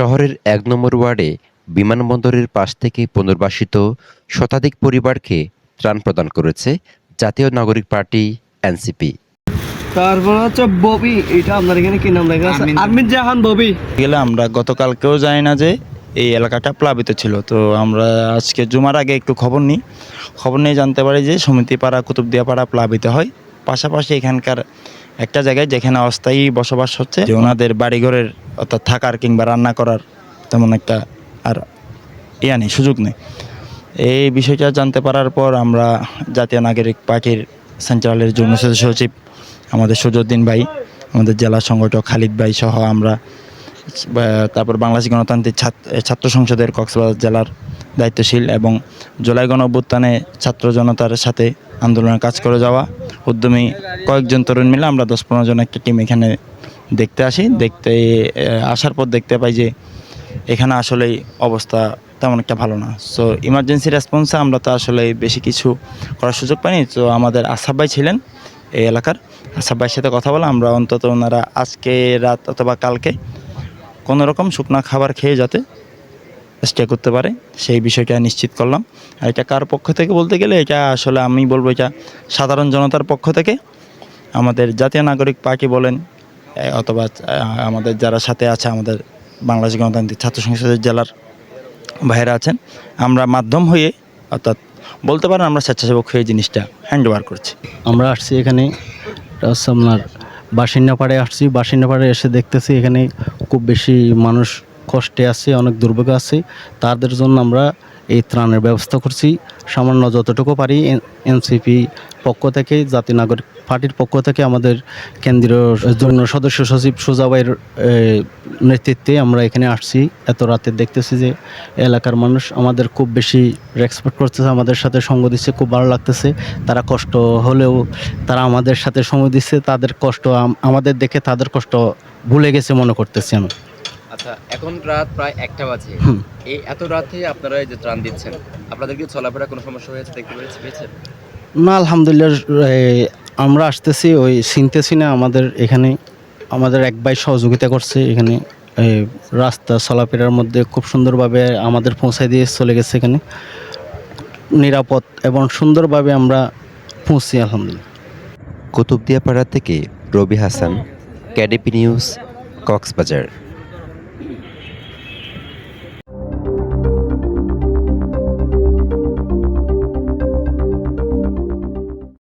শহরের ১ নম্বর ওয়ার্ডে বিমানবন্দরের পাশ থেকে পুনর্বাসিত শতাধিক পরিবারকে ত্রাণ প্রদান করেছে জাতীয় নাগরিক পার্টি এনসিপি। তারপর হচ্ছে ববি, এটা আপনার এখানে কি নাম লেখা আছে? আরমিন জাহান ববি। গেলে আমরা গতকালকেও জানি না যে এই এলাকাটা প্লাবিত ছিল, তো আমরা আজকে জুমার আগে একটু খবর নিয়ে জানতে পারি যে সমিতিপাড়া কুতুবদিয়াপাড়া প্লাবিত হয়। পাশাপাশি এখানকার একটা জায়গায় যেখানে অস্থায়ী বসবাস হচ্ছে, যে ওনাদের বাড়িঘরের অর্থাৎ থাকার কিংবা রান্না করার তেমন একটা আর নেই, সুযোগ নেই। এই বিষয়টা জানতে পারার পর আমরা জাতীয় নাগরিক পার্টির সেন্ট্রালের যুগ্ম সচিব আমাদের সুজউদ্দিন ভাই, আমাদের জেলা সংগঠক খালিদ ভাই সহ আমরা, তারপর বাংলাদেশ গণতান্ত্রিক ছাত্র সংসদের কক্সবাজার জেলার দায়িত্বশীল এবং জুলাই গণঅভ্যুত্থানে ছাত্র জনতার সাথে আন্দোলনের কাজ করে যাওয়া উদ্যমী কয়েকজন তরুণ মিলে আমরা ১০-১৫ জন একটা টিম এখানে দেখতে আসার পর দেখতে পাই যে এখানে আসলেই অবস্থা তেমন একটা ভালো না। সো ইমার্জেন্সি রেসপন্সে আমরা তো আসলে বেশি কিছু করার সুযোগ পাইনি। তো আমাদের আসাফ ভাই ছিলেন এই এলাকার, আসাফ ভাইয়ের সাথে কথা বলে আমরা অন্তত ওনারা আজকে রাত অথবা কালকে কোনো রকম শুকনো খাবার খেয়ে যাতে স্টে করতে পারে সেই বিষয়টা নিশ্চিত করলাম। আর এটা কার পক্ষ থেকে বলতে গেলে এটা আসলে আমি বলবো এটা সাধারণ জনতার পক্ষ থেকে, আমাদের জাতীয় নাগরিক পার্টি বলেন অথবা আমাদের যারা সাথে আছে আমাদের বাংলাদেশ গণতান্ত্রিক ছাত্র সংসদের জেলার ভাইয়েরা আছেন, আমরা মাধ্যম হয়ে অর্থাৎ বলতে পারেন আমরা স্বেচ্ছাসেবক হয়ে জিনিসটা হ্যান্ড ওভার করছি। আমরা আসছি এখানে আপনার বাসিন্দাপাড়ে আসছি, বাসিন্দাপাড়ে এসে দেখতেছি এখানে খুব বেশি মানুষ কষ্টে আছে, অনেক দুর্ভোগ আছে। তাদের জন্য আমরা এই ত্রাণের ব্যবস্থা করছি সামান্য যতটুকু পারি। এনসিপি পক্ষ থেকে, জাতীয় নাগরিক পার্টির পক্ষ থেকে আমাদের কেন্দ্রীয় যুগ্ম সদস্য সচিব সুজা ভাইয়ের নেতৃত্বে আমরা এখানে আসছি। এত রাতে দেখতেছি যে এলাকার মানুষ আমাদের খুব বেশি রেসপেক্ট করতেছে, আমাদের সাথে সঙ্গ দিচ্ছে, খুব ভালো লাগতেছে। তারা কষ্ট হলেও তারা আমাদের সাথে সময় দিচ্ছে, তাদের কষ্ট আমাদের দেখে তাদের কষ্ট ভুলে গেছে মনে করতেছি আমি। আচ্ছা, এখন রাত প্রায় ১টা বাজে। এই এত রাতে আপনারা এই যে ত্রাণ দিচ্ছেন, আপনাদের কি চলাফেরা কোনো সমস্যা হয়েছে দেখতে পেয়েছেন? না, আলহামদুলিল্লাহ আমরা আসতেছি ওই চিনতেছি না। আমাদের এখানে আমাদের এক ভাই সহযোগিতা করছে, এখানে রাস্তা চলাফেরার মধ্যে খুব সুন্দরভাবে আমাদের পৌঁছায় দিয়ে চলে গেছে। এখানে নিরাপদ এবং সুন্দরভাবে আমরা পৌঁছি আলহামদুলিল্লাহ। কুতুবদিয়াপাড়া থেকে রবি হাসান, কেডিপি নিউজ, কক্সবাজার।